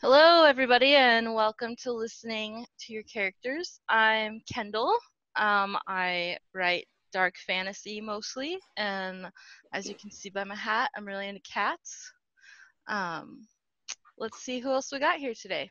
Hello, everybody, and welcome to Listening to Your Characters. I'm Kendall. I write dark fantasy mostly, and as you can see by my hat, I'm really into cats. Let's see who else we got here today.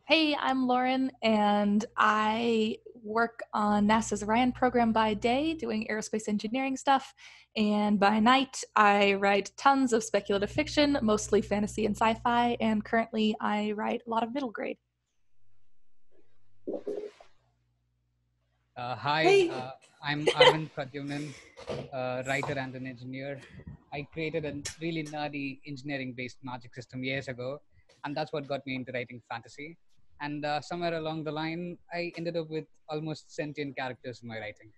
Hey, I'm Lauren, and I work on NASA's Orion program by day, doing aerospace engineering stuff, and by night, I write tons of speculative fiction, mostly fantasy and sci-fi, and currently I write a lot of middle grade. Hi, Hey. I'm Arvind Pradyumnan, a writer and an engineer. I created a really nerdy engineering-based magic system years ago, and that's what got me into writing fantasy. And somewhere along the line, I ended up with almost sentient characters in my writing.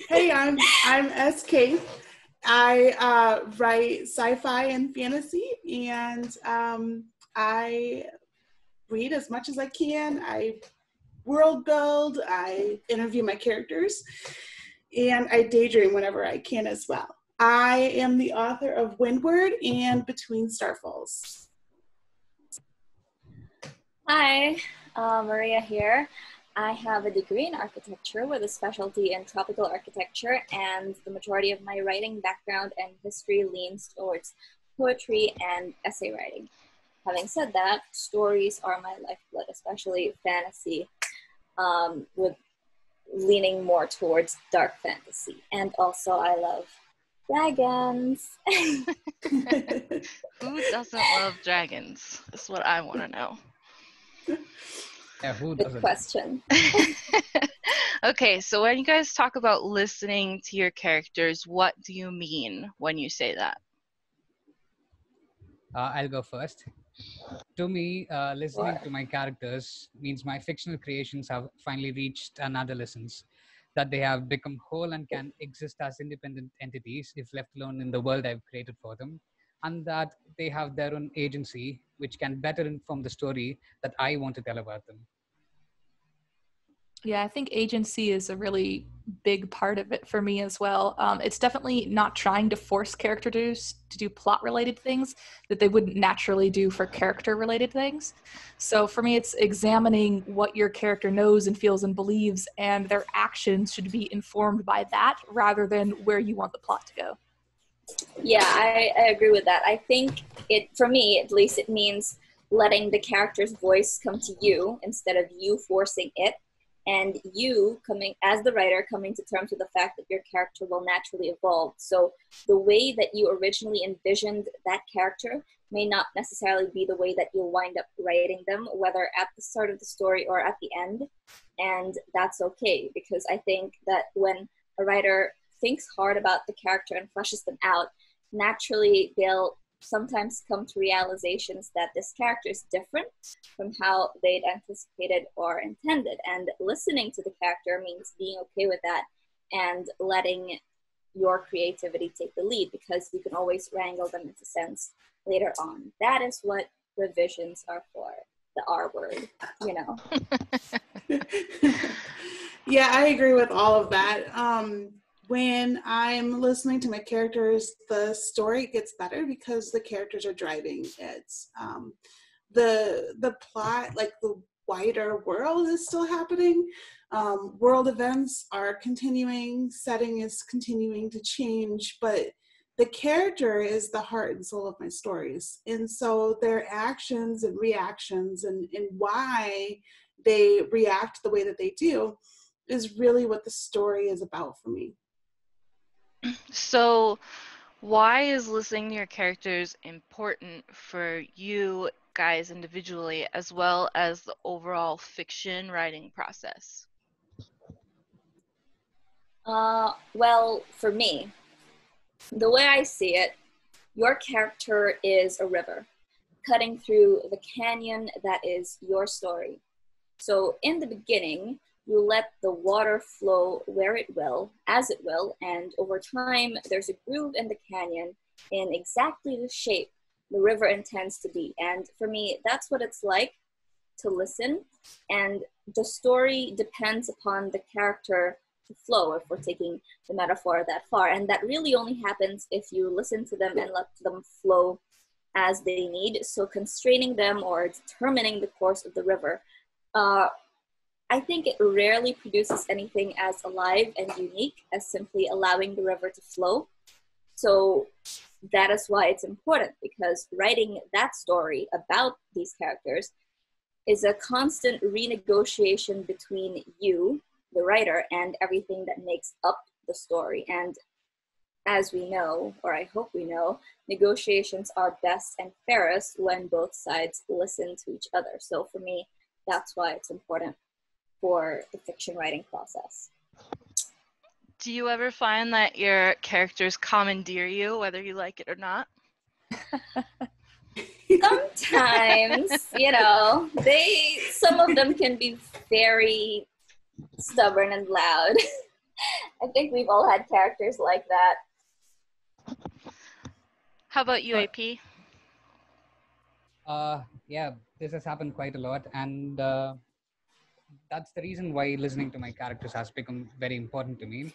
Hey, I'm SK. I write sci-fi and fantasy, and I read as much as I can. I world build, I interview my characters, and I daydream whenever I can as well. I am the author of Windward and Between Starfalls. Hi, Maria here. I have a degree in architecture with a specialty in tropical architecture, and the majority of my writing background and history leans towards poetry and essay writing. Having said that, stories are my lifeblood, especially fantasy, with leaning more towards dark fantasy. And also I love dragons. Who doesn't love dragons? That's what I want to know. Yeah, who Good doesn't? question. Okay, so when you guys talk about listening to your characters, what do you mean when you say that? I'll go first. To me, listening to my characters means my fictional creations have finally reached an adolescence, that they have become whole and can exist as independent entities if left alone in the world I've created for them, and that they have their own agency, which can better inform the story that I want to tell about them. Yeah, I think agency is a really big part of it for me as well. It's definitely not trying to force characters to do plot-related things that they wouldn't naturally do for character-related things. So for me, it's examining what your character knows and feels and believes, and their actions should be informed by that rather than where you want the plot to go. Yeah, I agree with that. I think for me at least, it means letting the character's voice come to you instead of you forcing it. And you as the writer, coming to terms with the fact that your character will naturally evolve. So the way that you originally envisioned that character may not necessarily be the way that you'll wind up writing them, whether at the start of the story or at the end. And that's okay, because I think that when a writer thinks hard about the character and fleshes them out, naturally they'll sometimes come to realizations that this character is different from how they'd anticipated or intended. And listening to the character means being okay with that and letting your creativity take the lead, because you can always wrangle them into sense later on. That is what revisions are for, the R word, you know. Yeah, I agree with all of that. When I'm listening to my characters, the story gets better because the characters are driving it. The plot, like the wider world, is still happening. World events are continuing, setting is continuing to change, but the character is the heart and soul of my stories. And so their actions and reactions and why they react the way that they do is really what the story is about for me. So why is listening to your characters important for you guys individually, as well as the overall fiction writing process? Well, for me, the way I see it, your character is a river cutting through the canyon that is your story. So in the beginning, you let the water flow where it will, as it will, and over time, there's a groove in the canyon in exactly the shape the river intends to be. And for me, that's what it's like to listen. And the story depends upon the character to flow, if we're taking the metaphor that far. And that really only happens if you listen to them and let them flow as they need. So constraining them or determining the course of the river, I think it rarely produces anything as alive and unique as simply allowing the river to flow. So that is why it's important, because writing that story about these characters is a constant renegotiation between you, the writer, and everything that makes up the story. And as we know, or I hope we know, negotiations are best and fairest when both sides listen to each other. So for me, that's why it's important for the fiction writing process. Do you ever find that your characters commandeer you, whether you like it or not? Sometimes, some of them can be very stubborn and loud. I think we've all had characters like that. How about you, AP? Yeah, this has happened quite a lot, and that's the reason why listening to my characters has become very important to me.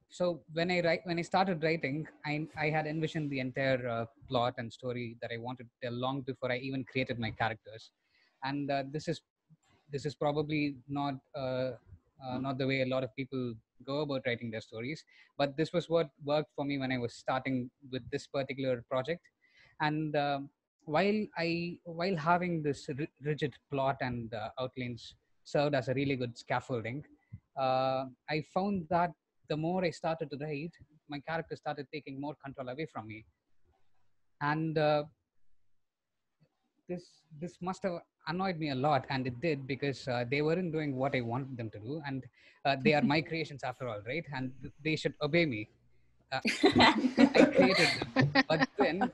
So when I started writing, I had envisioned the entire plot and story that I wanted to tell long before I even created my characters, and this is probably not the way a lot of people go about writing their stories, but this was what worked for me when I was starting with this particular project. And while having this rigid plot and outlines served as a really good scaffolding, I found that the more I started to write, my character started taking more control away from me, and this must have annoyed me a lot, and it did, because they weren't doing what I wanted them to do, and they are my creations after all, right? And they should obey me. I created them,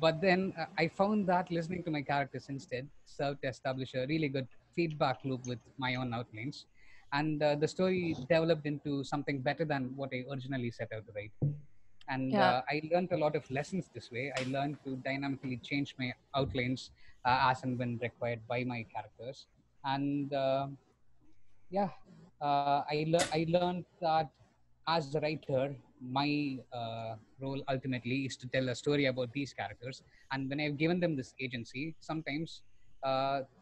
but then I found that listening to my characters instead served to establish a really good feedback loop with my own outlines, and the story developed into something better than what I originally set out to write. And I learned a lot of lessons this way. I learned to dynamically change my outlines as and when required by my characters. And yeah, I learned that as a writer, my role ultimately is to tell a story about these characters. And when I've given them this agency, sometimes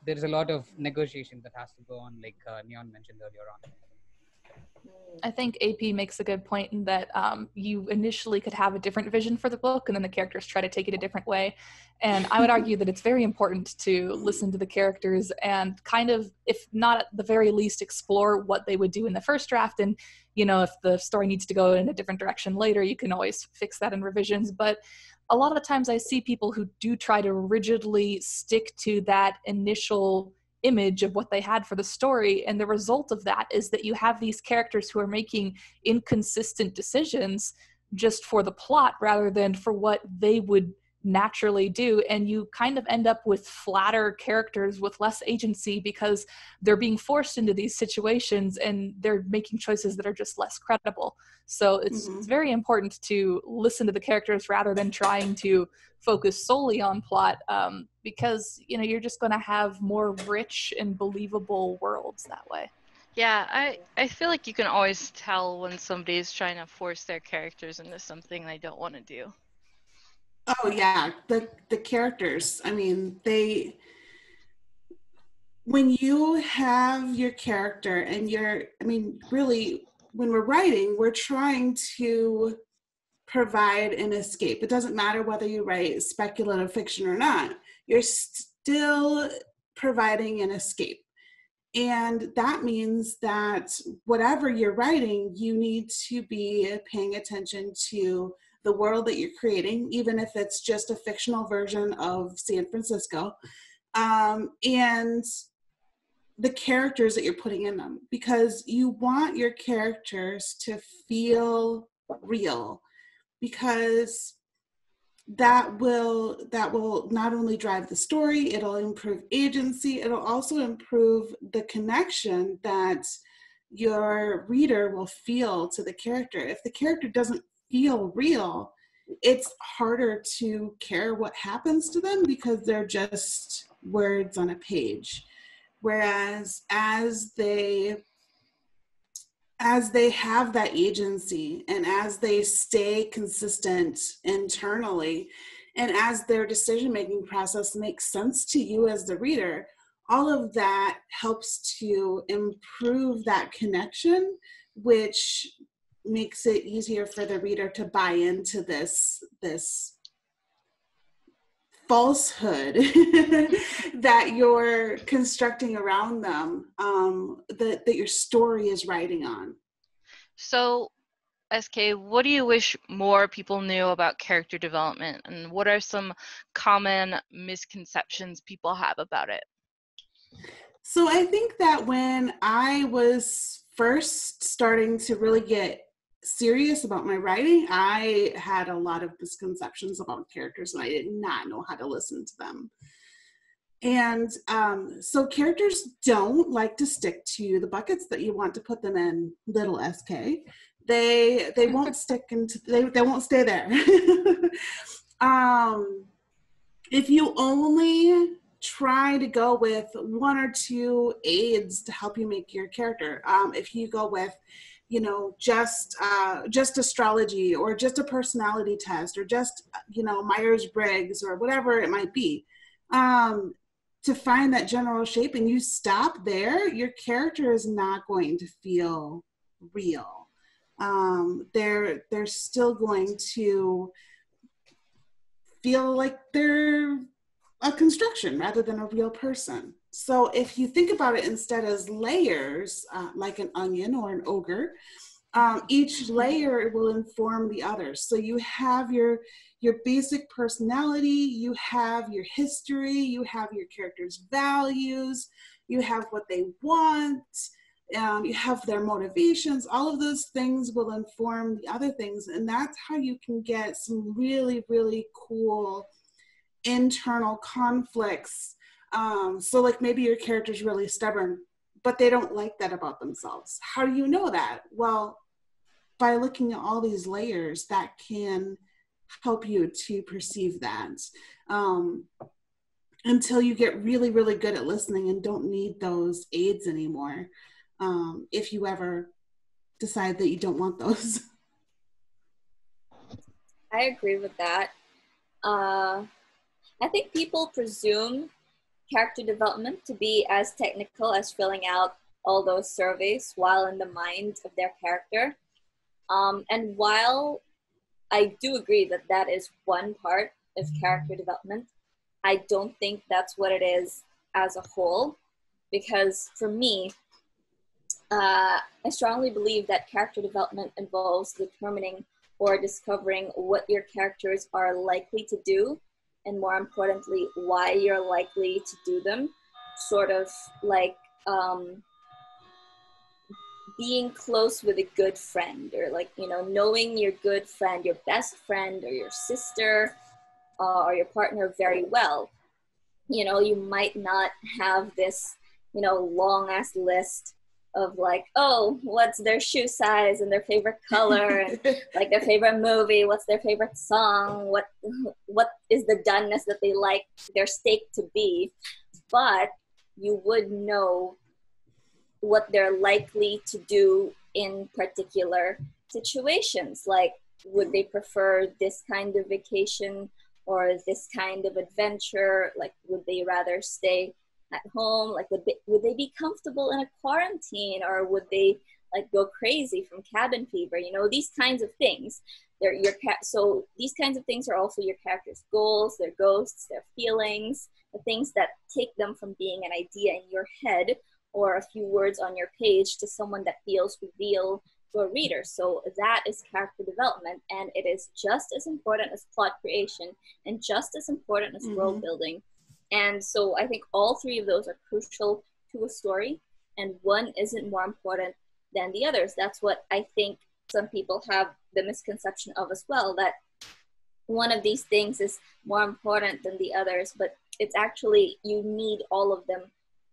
there's a lot of negotiation that has to go on, like Neon mentioned earlier on. I think AP makes a good point in that you initially could have a different vision for the book, and then the characters try to take it a different way. And I would argue that it's very important to listen to the characters and kind of, if not at the very least, explore what they would do in the first draft. And, if the story needs to go in a different direction later, you can always fix that in revisions. But a lot of the times I see people who do try to rigidly stick to that initial image of what they had for the story, and the result of that is that you have these characters who are making inconsistent decisions just for the plot rather than for what they would naturally do, and you kind of end up with flatter characters with less agency because they're being forced into these situations and they're making choices that are just less credible. So it's very important to listen to the characters rather than trying to focus solely on plot, because you're just going to have more rich and believable worlds that way. Yeah, I feel like you can always tell when somebody's trying to force their characters into something they don't want to do. Oh yeah, the characters. I mean, when you have your character and really, when we're writing, we're trying to provide an escape. It doesn't matter whether you write speculative fiction or not. You're still providing an escape. And that means that whatever you're writing, you need to be paying attention to the world that you're creating, even if it's just a fictional version of San Francisco, and the characters that you're putting in them, because you want your characters to feel real, because that will not only drive the story, it'll improve agency, it'll also improve the connection that your reader will feel to the character. If the character doesn't feel real, it's harder to care what happens to them because they're just words on a page. Whereas as they as they have that agency and as they stay consistent internally, and as their decision-making process makes sense to you as the reader, all of that helps to improve that connection, which makes it easier for the reader to buy into this falsehood that you're constructing around them, that your story is writing on. So, SK, what do you wish more people knew about character development, and what are some common misconceptions people have about it? So I think that when I was first starting to really get serious about my writing, I had a lot of misconceptions about characters and I did not know how to listen to them. And so characters don't like to stick to the buckets that you want to put them in, little SK. They won't stick into, they won't stay there. If you only try to go with one or two aids to help you make your character, if you go with, you know, just astrology, or just a personality test, or just, you know, Myers-Briggs, or whatever it might be, to find that general shape, and you stop there, your character is not going to feel real. They're still going to feel like they're a construction rather than a real person. So if you think about it instead as layers, like an onion or an ogre, each layer will inform the others. So you have your basic personality, you have your history, you have your character's values, you have what they want, you have their motivations. All of those things will inform the other things, and that's how you can get some really, really cool internal conflicts. So like maybe your character's really stubborn, but they don't like that about themselves. How do you know that? Well, by looking at all these layers that can help you to perceive that, until you get really, really good at listening and don't need those aids anymore, if you ever decide that you don't want those. I agree with that. I think people presume character development to be as technical as filling out all those surveys while in the mind of their character. And while I do agree that that is one part of character development, I don't think that's what it is as a whole, because for me, I strongly believe that character development involves determining or discovering what your characters are likely to do, and more importantly, why you're likely to do them. Sort of like being close with a good friend, or like, you know, knowing your good friend, your best friend, or your sister, or your partner very well. You know, you might not have this, you know, long ass list of like, oh, what's their shoe size and their favorite color, and like their favorite movie, what's their favorite song, what is the doneness that they like their steak to be. But you would know what they're likely to do in particular situations. Like, would they prefer this kind of vacation or this kind of adventure? Like, would they rather stay at home? Like, would they be comfortable in a quarantine, or would they like go crazy from cabin fever? You know, these kinds of things. So these kinds of things are also your character's goals, their ghosts, their feelings, the things that take them from being an idea in your head or a few words on your page to someone that feels real to a reader. So that is character development, and it is just as important as plot creation and just as important as world building. And so I think all three of those are crucial to a story, and one isn't more important than the others. That's what I think some people have the misconception of as well, that one of these things is more important than the others, but it's actually, you need all of them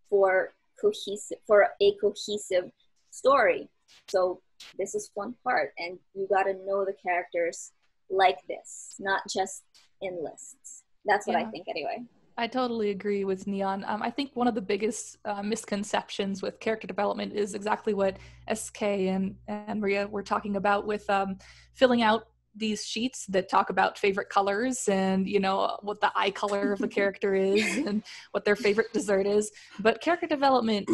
for a cohesive story. So this is one part, and you got to know the characters like this, not just in lists. That's what I think anyway. I totally agree with Neon. I think one of the biggest misconceptions with character development is exactly what SK and Maria were talking about with filling out these sheets that talk about favorite colors and, you know, what the eye color of the character is and what their favorite dessert is. But character development,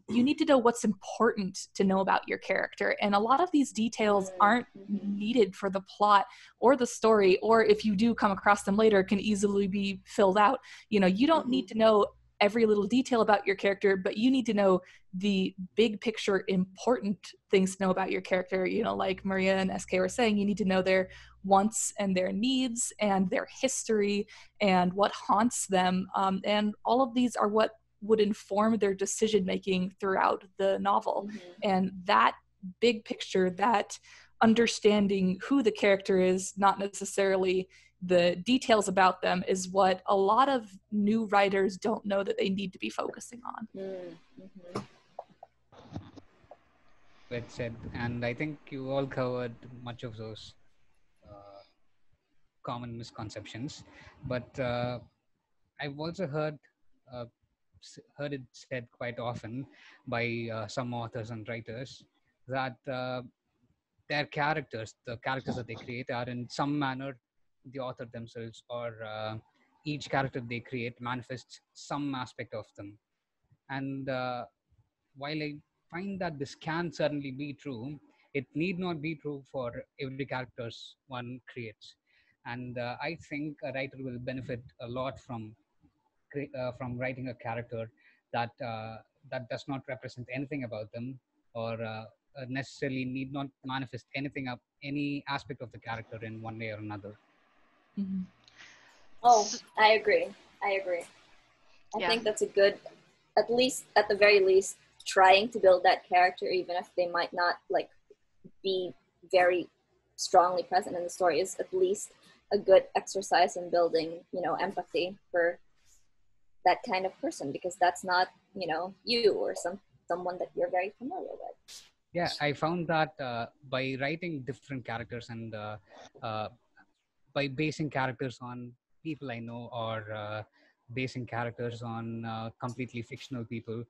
you need to know what's important to know about your character. And a lot of these details aren't needed for the plot or the story, or if you do come across them later, can easily be filled out. You know, you don't need to know every little detail about your character, but you need to know the big picture important things to know about your character. You know, like Maria and SK were saying, you need to know their wants and their needs and their history and what haunts them. And all of these are what would inform their decision making throughout the novel. And that big picture, that understanding who the character is, not necessarily the details about them, is what a lot of new writers don't know that they need to be focusing on. Well said, and I think you all covered much of those common misconceptions. But I've also uh, heard it said quite often by some authors and writers that their characters, the characters that they create, are in some manner the author themselves, or each character they create manifests some aspect of them. And while I find that this can certainly be true, it need not be true for every characters one creates. And I think a writer will benefit a lot from writing a character that does not represent anything about them, or necessarily need not manifest any aspect of the character in one way or another. Oh, I agree. I think that's a good, at the very least, trying to build that character, even if they might not like be very strongly present in the story, is at least a good exercise in building, you know, empathy for that kind of person, because that's not, you know, you or someone that you're very familiar with. Yeah, I found that by writing different characters and by basing characters on people I know, or basing characters on completely fictional people,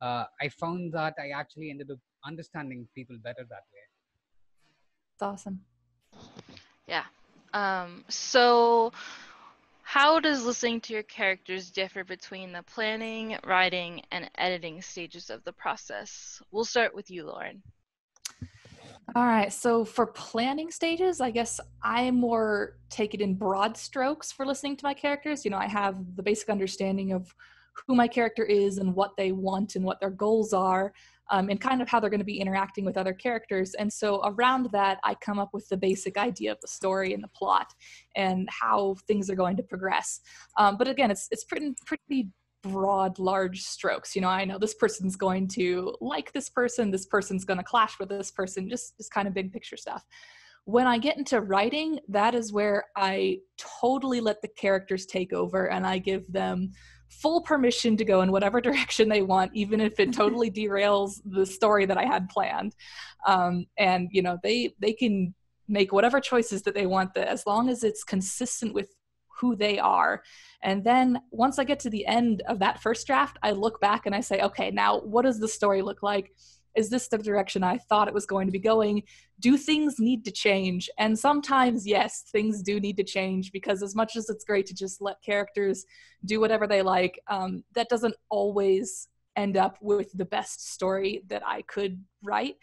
I found that I actually ended up understanding people better that way. It's awesome. Yeah. So how does listening to your characters differ between the planning, writing, and editing stages of the process? We'll start with you, Lauren. All right, so for planning stages, I guess I more take it in broad strokes for listening to my characters. You know, I have the basic understanding of who my character is and what they want and what their goals are, and kind of how they're going to be interacting with other characters. And so around that, I come up with the basic idea of the story and the plot and how things are going to progress. But again, it's pretty broad, large strokes. You know, I know this person's going to like this person's going to clash with this person, just kind of big picture stuff. When I get into writing, that is where I totally let the characters take over, and I give them full permission to go in whatever direction they want, even if it totally derails the story that I had planned. And, you know, they can make whatever choices that they want, that as long as it's consistent with who they are. And then once I get to the end of that first draft, I look back and I say, okay, now what does the story look like? Is this the direction I thought it was going to be going? Do things need to change? And sometimes, yes, things do need to change, because as much as it's great to just let characters do whatever they like, that doesn't always end up with the best story that I could write.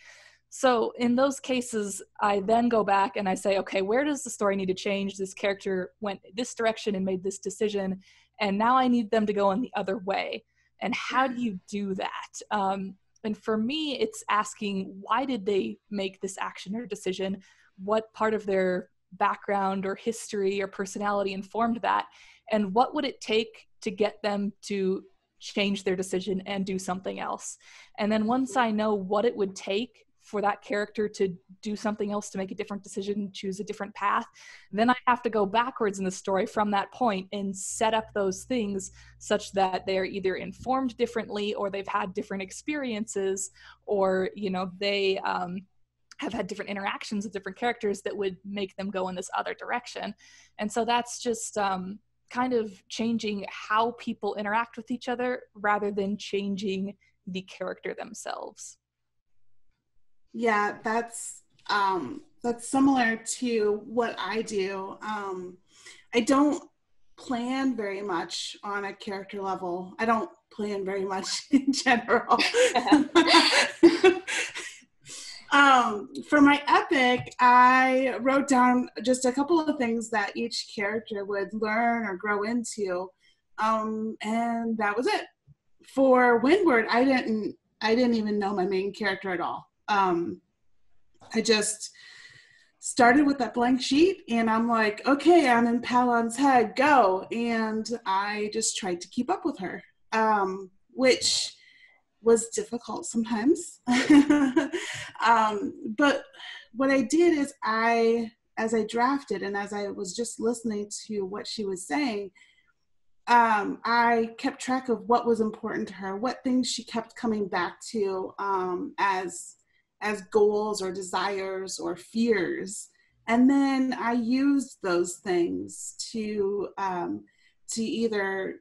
So in those cases, I then go back and I say, okay, where does the story need to change? This character went this direction and made this decision, and now I need them to go in the other way. And how do you do that? And for me, it's asking, why did they make this action or decision? What part of their background or history or personality informed that? And what would it take to get them to change their decision and do something else? And then once I know what it would take for that character to do something else, to make a different decision, choose a different path, then I have to go backwards in the story from that point and set up those things such that they're either informed differently, or they've had different experiences, or, you know, they have had different interactions with different characters that would make them go in this other direction. And so that's just kind of changing how people interact with each other rather than changing the character themselves. Yeah, that's similar to what I do. I don't plan very much on a character level. I don't plan very much in general. For my epic, I wrote down just a couple of things that each character would learn or grow into, and that was it. For Windward, I didn't even know my main character at all. I just started with that blank sheet, and I'm like, okay, I'm in Palon's head, go. And I just tried to keep up with her, which was difficult sometimes. But what I did is as I drafted and as I was just listening to what she was saying, I kept track of what was important to her, what things she kept coming back to as goals or desires or fears. And then I used those things to either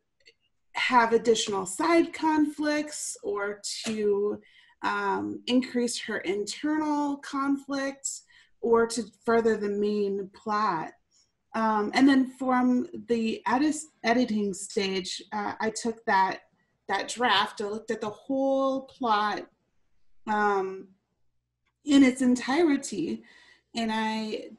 have additional side conflicts or to increase her internal conflict or to further the main plot. And then from the editing stage, I took that draft, I looked at the whole plot in its entirety, and I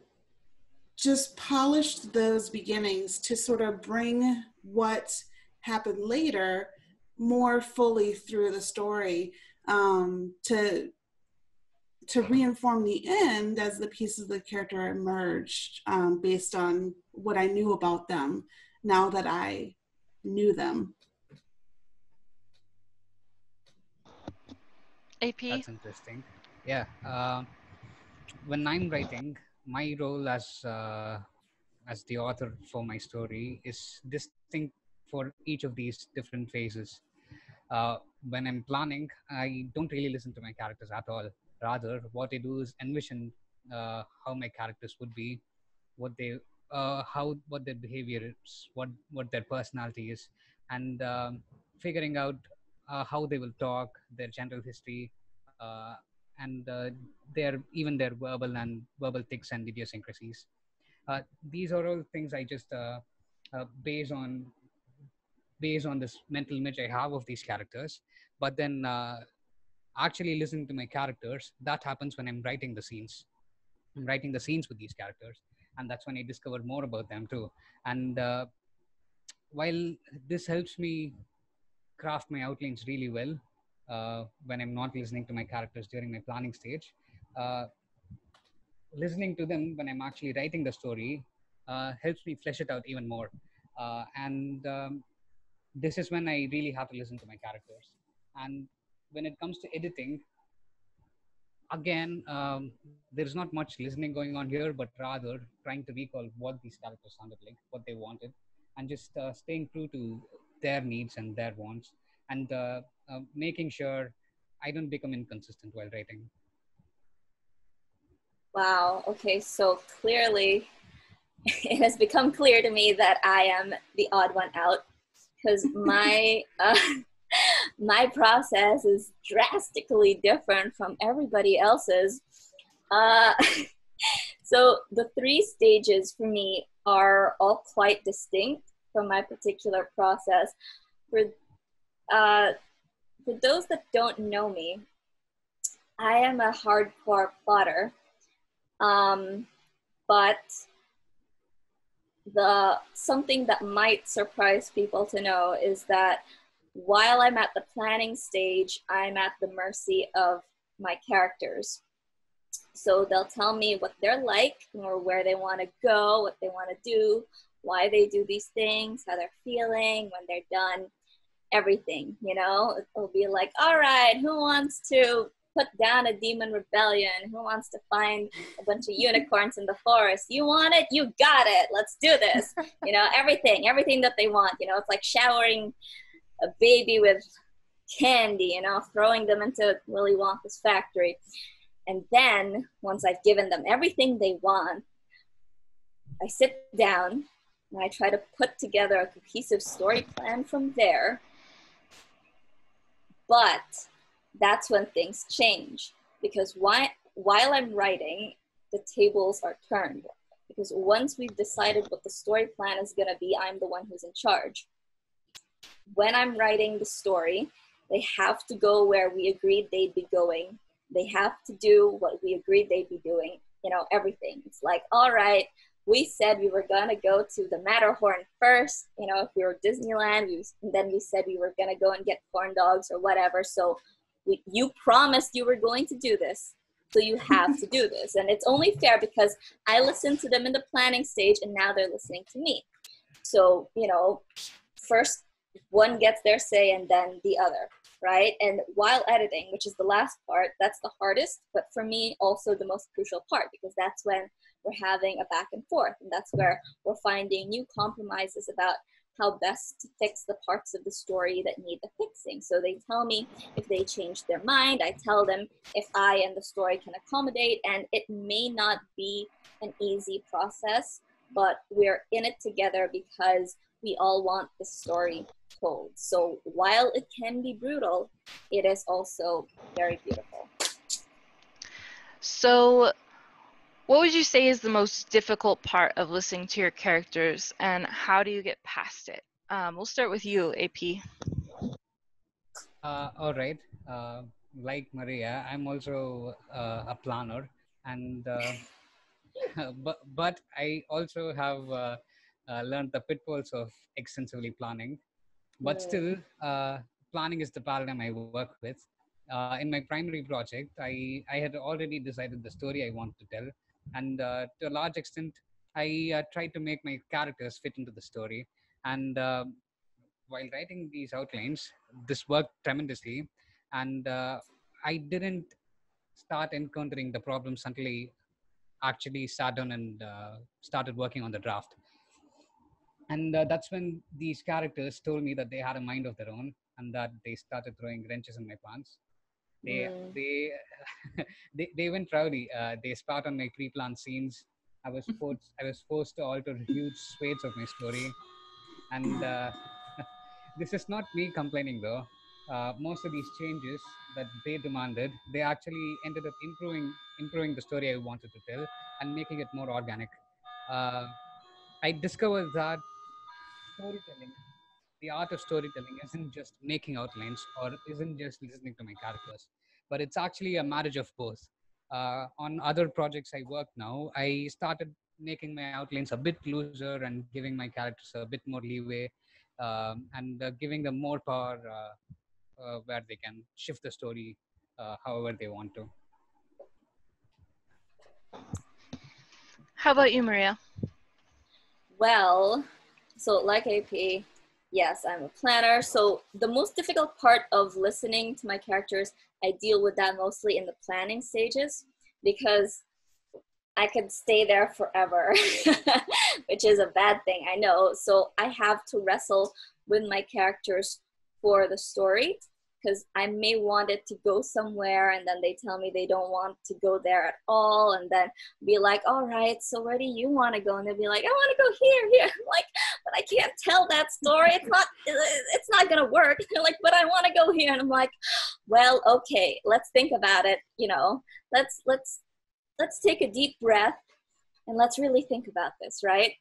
just polished those beginnings to sort of bring what happened later more fully through the story, to reinform the end as the pieces of the character emerged, based on what I knew about them now that I knew them. AP? That's interesting. Yeah. When I'm writing, my role as the author for my story is distinct for each of these different phases. When I'm planning, I don't really listen to my characters at all. Rather, what I do is envision how my characters would be, what they, what their behavior is, what their personality is, and figuring out how they will talk, their general history, and their verbal tics and idiosyncrasies. These are all things I just base on this mental image I have of these characters. But then actually listening to my characters, that happens when I'm writing the scenes. I'm writing the scenes with these characters, and that's when I discover more about them too. And while this helps me craft my outlines really well, when I'm not listening to my characters during my planning stage, uh, listening to them when I'm actually writing the story helps me flesh it out even more. And this is when I really have to listen to my characters. And when it comes to editing, again, there's not much listening going on here, but rather trying to recall what these characters sounded like, what they wanted, and just staying true to their needs and their wants, and making sure I don't become inconsistent while writing. Wow. Okay. So clearly, it has become clear to me that I am the odd one out, because my my process is drastically different from everybody else's. Uh, so the 3 stages for me are all quite distinct from my particular process. For those that don't know me, I am a hardcore plotter, but something that might surprise people to know is that while I'm at the planning stage, I'm at the mercy of my characters. So they'll tell me what they're like, or where they want to go, what they want to do, why they do these things, how they're feeling when they're done, everything, It'll be like, all right, who wants to put down a demon rebellion? Who wants to find a bunch of unicorns in the forest? You want it? You got it. Let's do this. Everything that they want. It's like showering a baby with candy, throwing them into Willy Wonka's factory. And then once I've given them everything they want, I sit down and I try to put together a cohesive story plan from there. But that's when things change, because while I'm writing, the tables are turned. Because once we've decided what the story plan is going to be, I'm the one who's in charge. When I'm writing the story, they have to go where we agreed they'd be going. They have to do what we agreed they'd be doing, you know, everything. It's like, all right, we said we were going to go to the Matterhorn first, you know, if we were Disneyland, then we said we were going to go and get corn dogs or whatever. So you promised you were going to do this. So you have to do this. And it's only fair because I listened to them in the planning stage and now they're listening to me. So, you know, first one gets their say and then the other, right? And while editing, which is the last part, that's the hardest, but for me also the most crucial part, because that's when we're having a back and forth, and that's where we're finding new compromises about how best to fix the parts of the story that need the fixing. So they tell me if they change their mind, I tell them if I and the story can accommodate, and it may not be an easy process, but we're in it together because we all want the story told. So while it can be brutal, it is also very beautiful. So what would you say is the most difficult part of listening to your characters, and how do you get past it? We'll start with you, AP. All right. Like Maria, I'm also a planner, and but I also have learned the pitfalls of extensively planning. But still, planning is the paradigm I work with. In my primary project, I had already decided the story I want to tell, and to a large extent, I tried to make my characters fit into the story. And while writing these outlines, this worked tremendously, and I didn't start encountering the problems until I actually sat down and started working on the draft. And that's when these characters told me that they had a mind of their own and that they started throwing wrenches in my plans. They they went rowdy. They spat on my pre-planned scenes. I was forced to alter huge swathes of my story, and this is not me complaining though. Most of these changes that they demanded, they actually ended up improving the story I wanted to tell and making it more organic. Uh, I discovered that storytelling, the art of storytelling, isn't just making outlines or isn't just listening to my characters, but it's actually a marriage of both. On other projects I work now, I started making my outlines a bit looser and giving my characters a bit more leeway, and giving them more power, where they can shift the story however they want to. How about you, Maria? Well, so like AP, yes, I'm a planner. So the most difficult part of listening to my characters, I deal with that mostly in the planning stages, because I could stay there forever, which is a bad thing, I know. So I have to wrestle with my characters for the story, because I may want it to go somewhere and then they tell me they don't want to go there at all, and then be like, all right, so where do you want to go? And they'll be like, I want to go here. I'm like, but I can't tell that story. It's not gonna work. They're like, but I want to go here. And I'm like, well, okay, let's think about it. You know, let's take a deep breath and let's really think about this, right?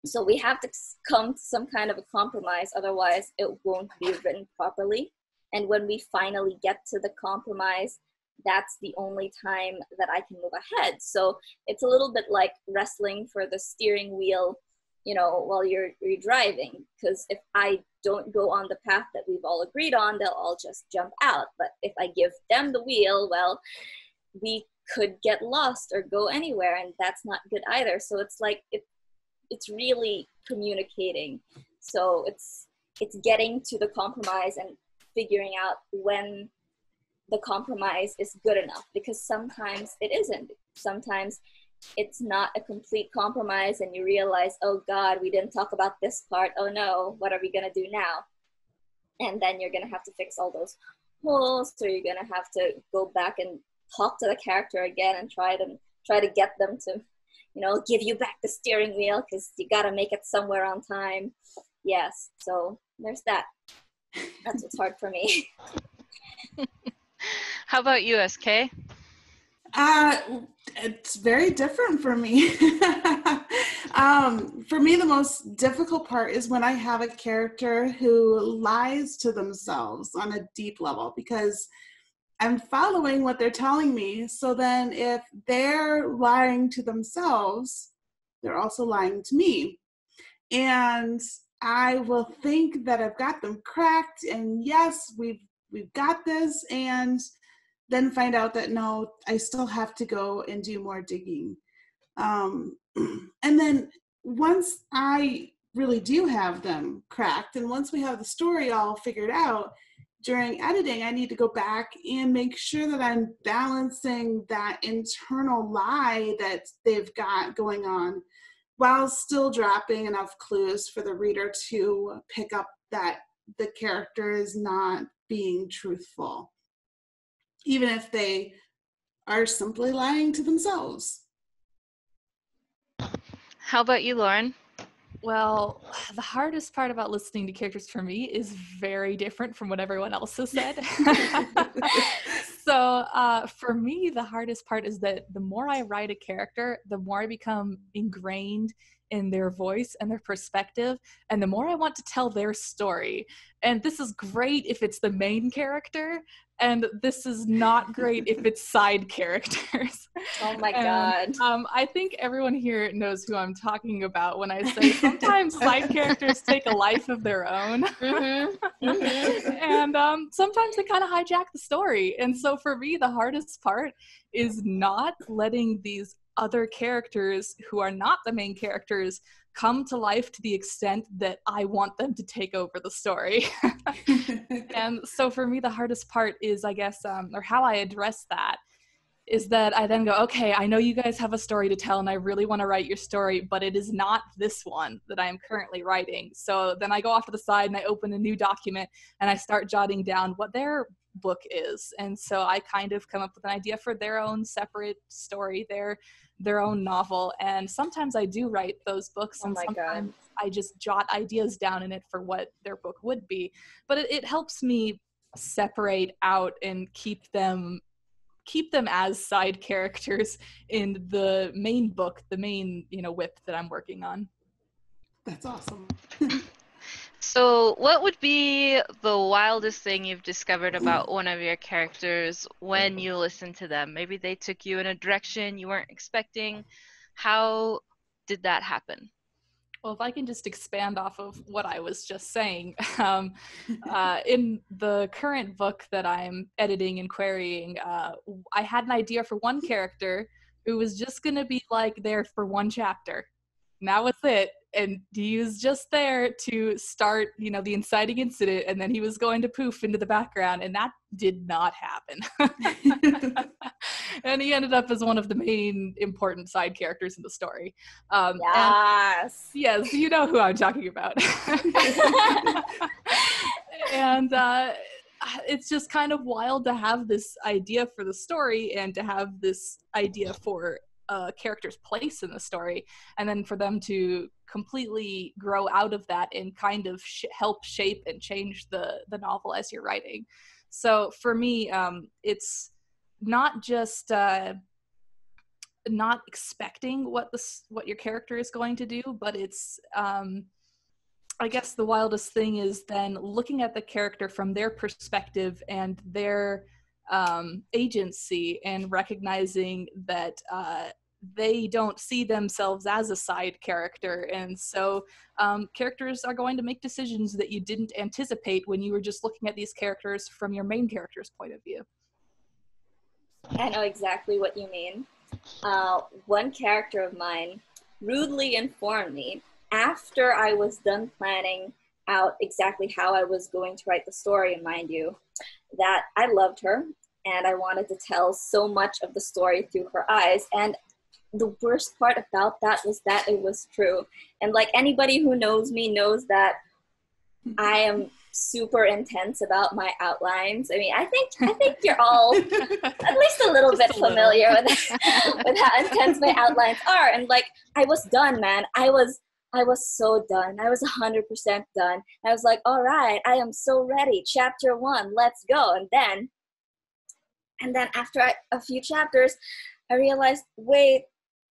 So we have to come to some kind of a compromise, otherwise it won't be written properly. And when we finally get to the compromise, that's the only time that I can move ahead. So it's a little bit like wrestling for the steering wheel, you know, while you're driving. Because if I don't go on the path that we've all agreed on, they'll all just jump out. But if I give them the wheel, well, we could get lost or go anywhere, and that's not good either. So it's like it's really communicating. So it's getting to the compromise and figuring out when the compromise is good enough, because sometimes it isn't. Sometimes it's not a complete compromise and you realize, oh God, we didn't talk about this part. Oh no, what are we gonna do now? And then you're gonna have to fix all those holes, or you're gonna have to go back and talk to the character again and try to get them to give you back the steering wheel because you got to make it somewhere on time. Yes, so there's that. That's what's hard for me. How about you, SK? It's very different for me. For me, the most difficult part is when I have a character who lies to themselves on a deep level, because I'm following what they're telling me. So then if they're lying to themselves, they're also lying to me. And I will think that I've got them cracked, and yes, we've got this, and then find out that no, I still have to go and do more digging. And then once I really do have them cracked, and once we have the story all figured out, during editing, I need to go back and make sure that I'm balancing that internal lie that they've got going on while still dropping enough clues for the reader to pick up that the character is not being truthful, even if they are simply lying to themselves. How about you, Lauren? Well, the hardest part about listening to characters for me is very different from what everyone else has said. So for me, the hardest part is that the more I write a character, the more I become ingrained in their voice and their perspective, and the more I want to tell their story. And this is great if it's the main character, and this is not great if it's side characters. Oh my God. I think everyone here knows who I'm talking about when I say sometimes side characters take a life of their own. And sometimes they kind of hijack the story. And so for me, the hardest part is not letting these other characters who are not the main characters come to life to the extent that I want them to take over the story. And so for me, the hardest part is, I guess, or how I address that, is that I then go, okay, I know you guys have a story to tell and I really want to write your story, but it is not this one that I am currently writing. So then I go off to the side and I open a new document and I start jotting down what their book is. And so I kind of come up with an idea for their own separate story, their own novel. And sometimes I do write those books, and sometimes I just jot ideas down in it for what their book would be. But it helps me separate out and keep them as side characters in the main book, the main, whip that I'm working on. That's awesome. So what would be the wildest thing you've discovered about one of your characters when you listen to them? Maybe they took you in a direction you weren't expecting. How did that happen? Well, if I can just expand off of what I was just saying, in the current book that I'm editing and querying, I had an idea for one character who was just going to be there for one chapter. And that was it. And he was just there to start, the inciting incident, and then he was going to poof into the background, and that did not happen. And he ended up as one of the main important side characters in the story. Yes. Yes, you know who I'm talking about. And it's just kind of wild to have this idea for the story and to have this idea for a character's place in the story, and then for them to completely grow out of that and kind of help shape and change the novel as you're writing. So for me, it's not just not expecting what your character is going to do, but it's I guess the wildest thing is then looking at the character from their perspective and their agency, and recognizing that they don't see themselves as a side character. And so characters are going to make decisions that you didn't anticipate when you were just looking at these characters from your main character's point of view. I know exactly what you mean. One character of mine rudely informed me after I was done planning out exactly how I was going to write the story, and mind you, that I loved her and I wanted to tell so much of the story through her eyes. And the worst part about that was that it was true. And anybody who knows me knows that I am super intense about my outlines. I mean, I think you're all at least a little bit familiar with how intense my outlines are. And like, I was done, man. I was so done. I was 100% done. I was like, all right, I am so ready. Chapter 1, let's go. And then after a few chapters, I realized, wait,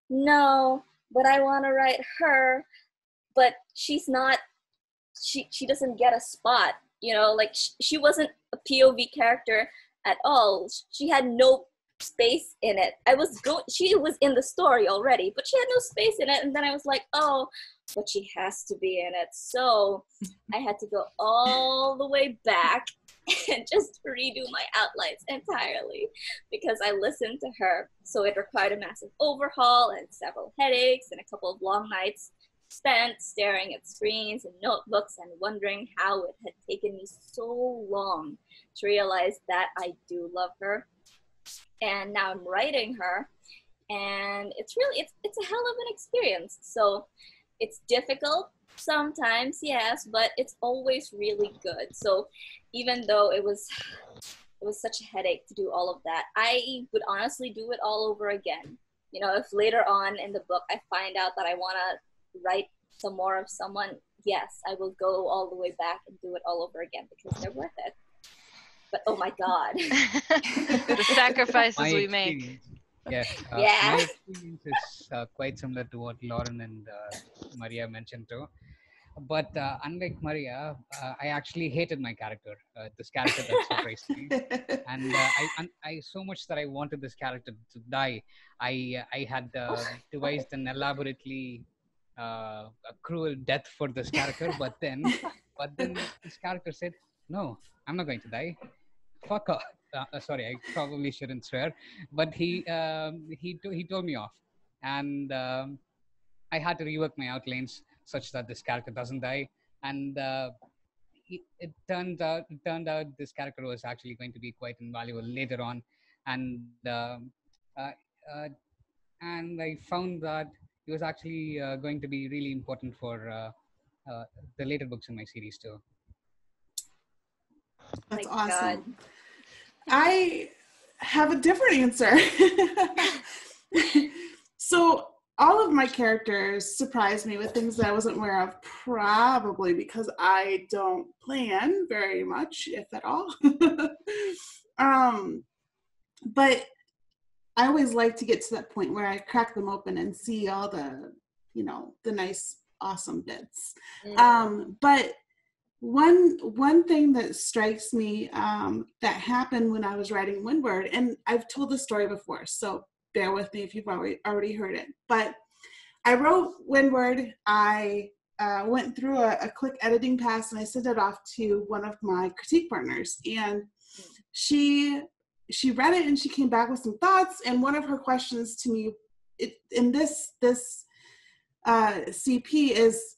no, but I want to write her, but she's not, she doesn't get a spot, you know, like she wasn't a POV character at all. She had no space in it. She was in the story already, but she had no space in it. And then I was like, oh, but she has to be in it. So I had to go all the way back and just redo my outlines entirely because I listened to her. So it required a massive overhaul and several headaches and a couple of long nights spent staring at screens and notebooks and wondering how it had taken me so long to realize that I do love her. And now I'm writing her, and it's a hell of an experience. So it's difficult sometimes, yes, but it's always really good. So even though it was such a headache to do all of that, I would honestly do it all over again. You know, if later on in the book I find out that I want to write some more of someone, yes, I will go all the way back and do it all over again because they're worth it. But oh my God. The sacrifices we make. Yeah. Yeah. My experience is quite similar to what Lauren and Maria mentioned too. But unlike Maria, I actually hated my character, this character that surprised me. And I so much that I wanted this character to die. I had devised an elaborately a cruel death for this character, but then this character said, "No, I'm not going to die. Fuck off." Sorry, I probably shouldn't swear, but he told me off, and I had to rework my outlines such that this character doesn't die. And it turned out this character was actually going to be quite invaluable later on, and uh, uh, and I found that he was actually going to be really important for the later books in my series too. That's My awesome. God. I have a different answer. So all of my characters surprised me with things that I wasn't aware of, probably because I don't plan very much, if at all. But I always like to get to that point where I crack them open and see all the, the nice, awesome bits. But one thing that strikes me that happened when I was writing Windward, and I've told this story before, so bear with me if you've already heard it, but I wrote Windward. I went through a quick editing pass and I sent it off to one of my critique partners, and she read it and she came back with some thoughts, and one of her questions to me in this CP is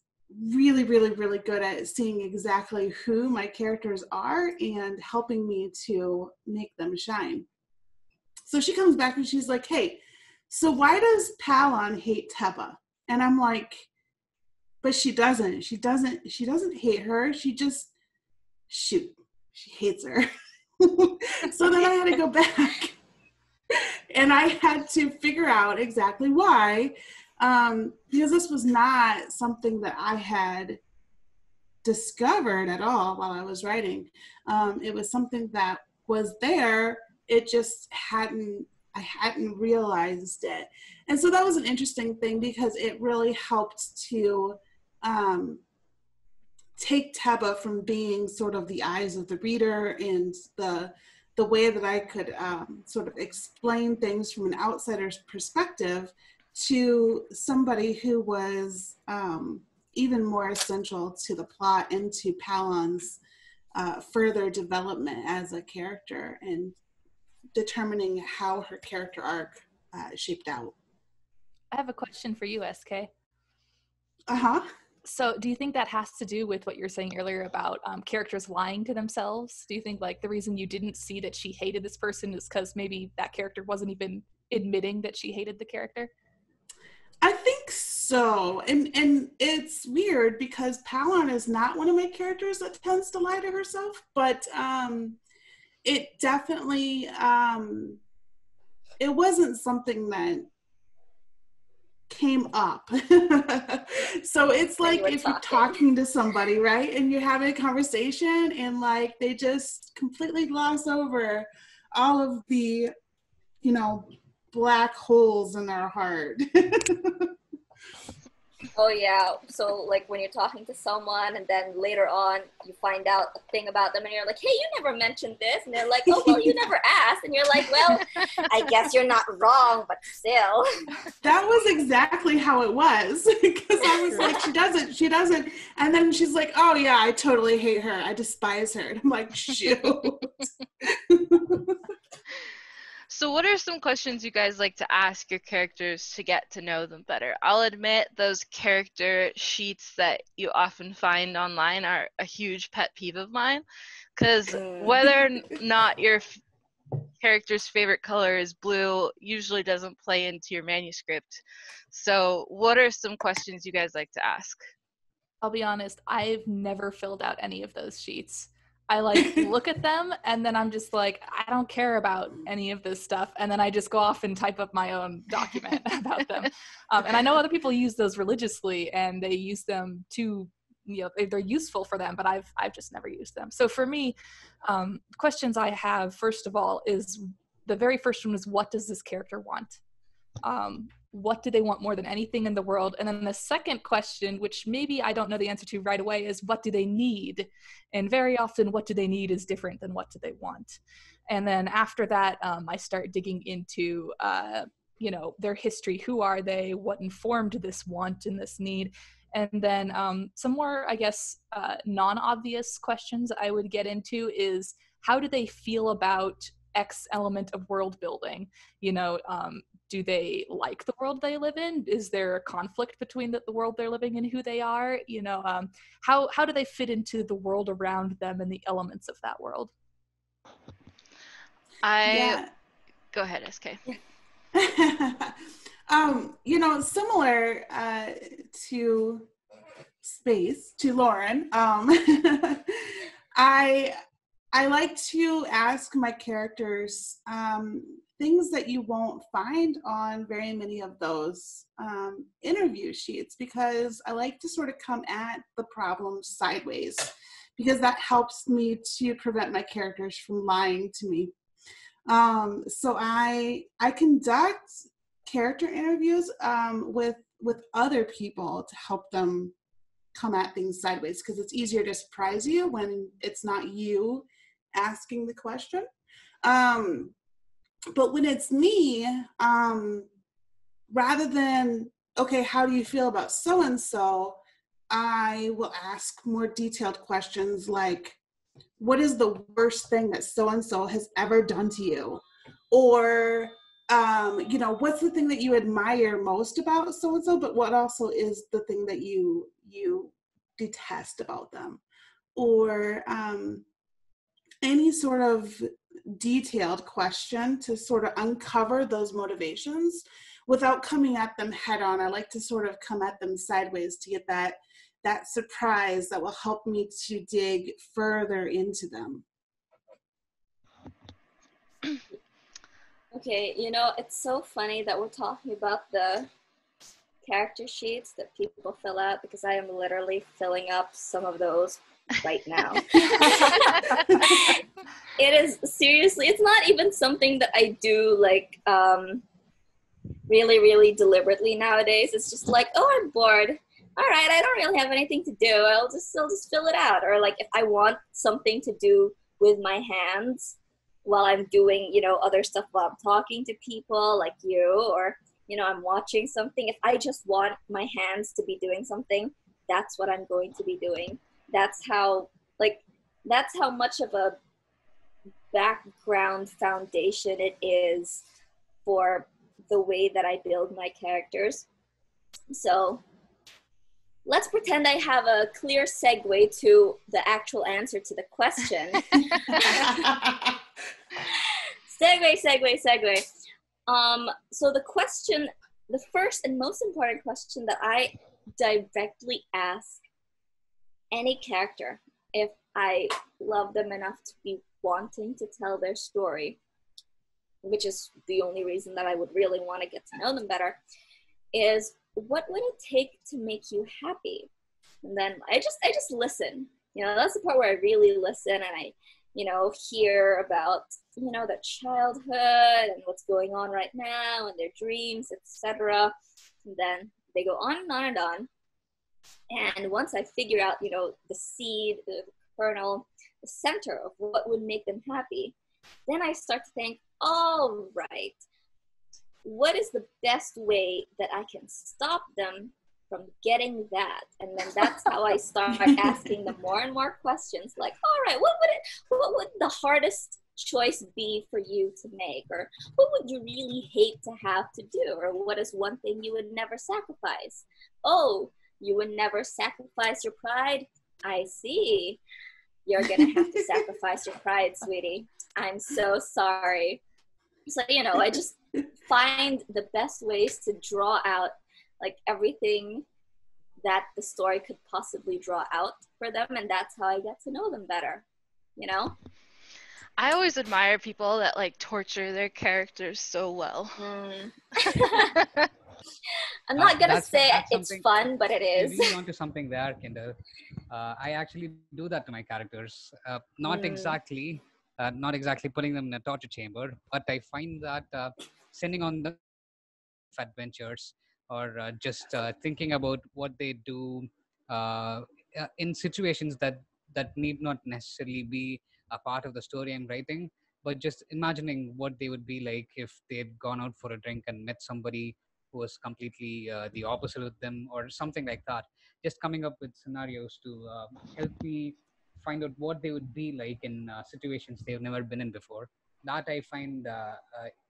really, really, really good at seeing exactly who my characters are and helping me to make them shine. So she comes back and she's like, hey, so why does Palon hate Teba? And I'm like, but she doesn't hate her. She just, she hates her. So then I had to go back and I had to figure out exactly why, because this was not something that I had discovered at all while I was writing. It was something that was there. It just I hadn't realized it. And so that was an interesting thing because it really helped to take Teba from being sort of the eyes of the reader and the way that I could sort of explain things from an outsider's perspective to somebody who was even more essential to the plot and to Palon's further development as a character and determining how her character arc shaped out. I have a question for you, SK. Uh-huh. So do you think that has to do with what you were saying earlier about characters lying to themselves? Do you think like the reason you didn't see that she hated this person is because maybe that character wasn't even admitting that she hated the character? I think So, and it's weird because Palon is not one of my characters that tends to lie to herself, but it definitely, it wasn't something that came up. So it's like if you're talking to somebody, right, and you're having a conversation and like they just completely gloss over all of the, you know, black holes in their heart. Oh yeah, so like when you're talking to someone and then later on you find out a thing about them and you're like, hey, you never mentioned this, and they're like, oh well, you never asked, and you're like, well, I guess you're not wrong, but still. That was exactly how it was, because I was like, she doesn't, and then she's like, oh yeah, I totally hate her, I despise her, and I'm like, shoot. So what are some questions you guys like to ask your characters to get to know them better? I'll admit those character sheets that you often find online are a huge pet peeve of mine, because whether or not your character's favorite color is blue usually doesn't play into your manuscript. So what are some questions you guys like to ask? I'll be honest, I've never filled out any of those sheets. I like look at them and then I'm just like, I don't care about any of this stuff. And then I just go off and type up my own document about them. And I know other people use those religiously and they use them to, you know, they're useful for them, but I've just never used them. So for me, questions I have, first of all, is the very first one is, what does this character want? What do they want more than anything in the world? And then the second question, which maybe I don't know the answer to right away, is what do they need? And very often what do they need is different than what do they want. And then after that, I start digging into, you know, their history. Who are they? What informed this want and this need? And then some more, I guess, non-obvious questions I would get into is, how do they feel about X element of world building? You know, do they like the world they live in? Is there a conflict between the world they're living in and who they are? You know, how do they fit into the world around them and the elements of that world? Go ahead, SK. You know, similar to Space, to Lauren, I like to ask my characters things that you won't find on very many of those interview sheets, because I like to sort of come at the problem sideways, because that helps me to prevent my characters from lying to me. So I conduct character interviews with other people to help them come at things sideways, because it's easier to surprise you when it's not you asking the question. But when it's me, rather than, okay, how do you feel about so-and-so, I will ask more detailed questions like, what is the worst thing that so-and-so has ever done to you? Or, you know, what's the thing that you admire most about so-and-so, but what also is the thing that you detest about them? Or any sort of detailed question to sort of uncover those motivations without coming at them head on. I like to sort of come at them sideways to get that surprise that will help me to dig further into them. Okay, you know, it's so funny that we're talking about the character sheets that people fill out, because I am literally filling up some of those right now. It is seriously, it's not even something that I do like really, really deliberately nowadays. It's just like, oh, I'm bored. All right, I don't really have anything to do. I'll just fill it out. Or like if I want something to do with my hands while I'm doing, you know, other stuff while I'm talking to people like you, or, you know, I'm watching something. If I just want my hands to be doing something, that's what I'm going to be doing. That's how much of a background foundation it is for the way that I build my characters. So let's pretend I have a clear segue to the actual answer to the question. segue. So the question the first and most important question that I directly ask any character, if I love them enough to be wanting to tell their story, which is the only reason that I would really want to get to know them better, is what would it take to make you happy? And then I just listen. You know, that's the part where I really listen, and I, you know, hear about, you know, their childhood and what's going on right now and their dreams, etc. And then they go on and on and on. And once I figure out, you know, the seed, the kernel, the center of what would make them happy, then I start to think, all right, what is the best way that I can stop them from getting that? And then that's how I start asking them more and more questions, like, all right, what would the hardest choice be for you to make? Or what would you really hate to have to do? Or what is one thing you would never sacrifice? Oh, you would never sacrifice your pride? I see. You're gonna have to sacrifice your pride, sweetie. I'm so sorry. So, you know, I just find the best ways to draw out like everything that the story could possibly draw out for them, and that's how I get to know them better, you know? I always admire people that like torture their characters so well. I'm not gonna say that's it's something, fun, but it you're is. really onto something there, Kendall. I actually do that to my characters. Not exactly putting them in a torture chamber, but I find that sending on them adventures, or just thinking about what they do in situations that need not necessarily be a part of the story I'm writing, but just imagining what they would be like if they'd gone out for a drink and met somebody who was completely the opposite of them, or something like that. Just coming up with scenarios to help me find out what they would be like in situations they've never been in before. That I find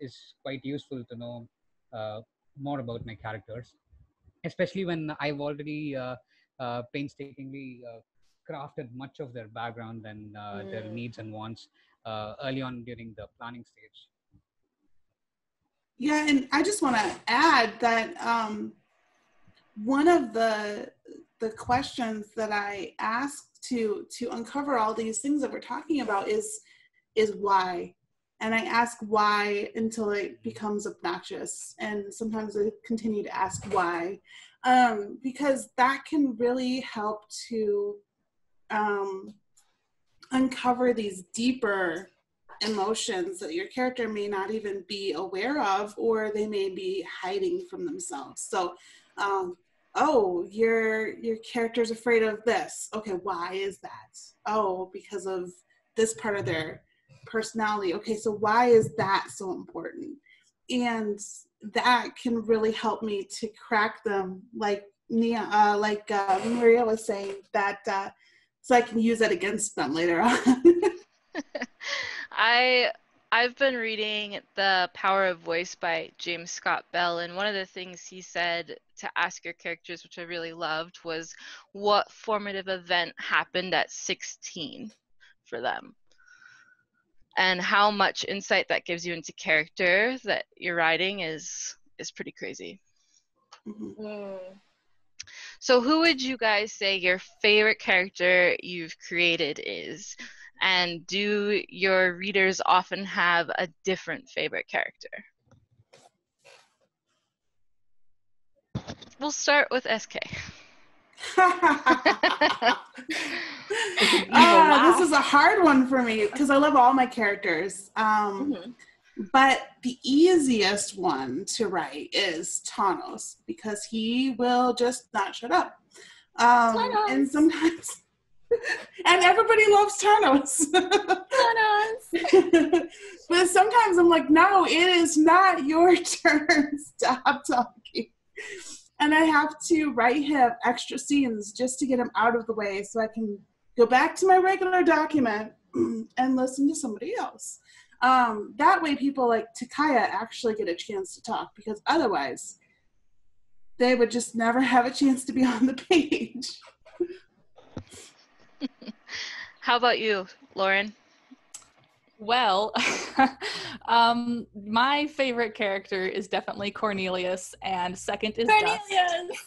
is quite useful to know uh, more about my characters, especially when I've already painstakingly crafted much of their background and their needs and wants early on during the planning stage. Yeah, and I just want to add that one of the questions that I ask to uncover all these things that we're talking about is why. And I ask why until it becomes obnoxious. And sometimes I continue to ask why, because that can really help to uncover these deeper emotions that your character may not even be aware of, or they may be hiding from themselves. So, oh, your character's afraid of this. Okay, why is that? Oh, because of this part of their personality. Okay, so why is that so important? And that can really help me to crack them, like Maria was saying, that so I can use that against them later on. I've been reading The Power of Voice by James Scott Bell, and one of the things he said to ask your characters, which I really loved, was what formative event happened at 16 for them, and how much insight that gives you into character that you're writing is pretty crazy. So who would you guys say your favorite character you've created is? And do your readers often have a different favorite character? We'll start with SK. This is a hard one for me because I love all my characters. But the easiest one to write is Tanos, because he will just not shut up. And sometimes, and everybody loves Tanos. But sometimes I'm like, no, it is not your turn. Stop talking. And I have to write him extra scenes just to get him out of the way so I can go back to my regular document and listen to somebody else. That way people like Takaya actually get a chance to talk, because otherwise they would just never have a chance to be on the page. How about you, Lauren? Well, my favorite character is definitely Cornelius, and second is Cornelius!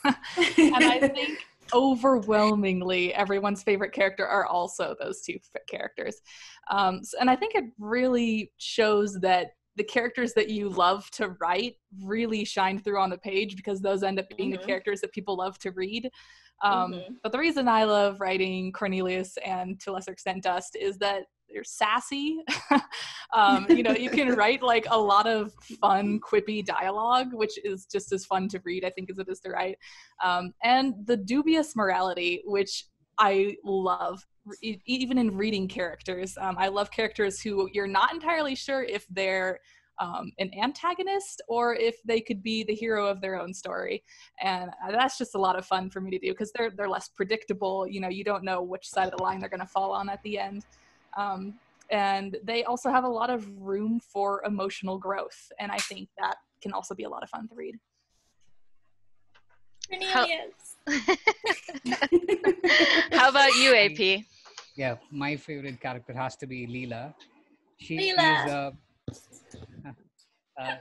Dust. And I think overwhelmingly everyone's favorite character are also those two characters. And I think it really shows that the characters that you love to write really shine through on the page, because those end up being the characters that people love to read. But the reason I love writing Cornelius and to a lesser extent Dust is that they're sassy. You know, you can write like a lot of fun, quippy dialogue, which is just as fun to read, I think, as it is to write. And the dubious morality, which I love, even in reading characters. I love characters who you're not entirely sure if they're an antagonist or if they could be the hero of their own story. And that's just a lot of fun for me to do, because they're less predictable. You know, you don't know which side of the line they're going to fall on at the end. And they also have a lot of room for emotional growth, and I think that can also be a lot of fun to read. Cornelius. How about you, AP? Yeah, my favorite character has to be Leela. Leela.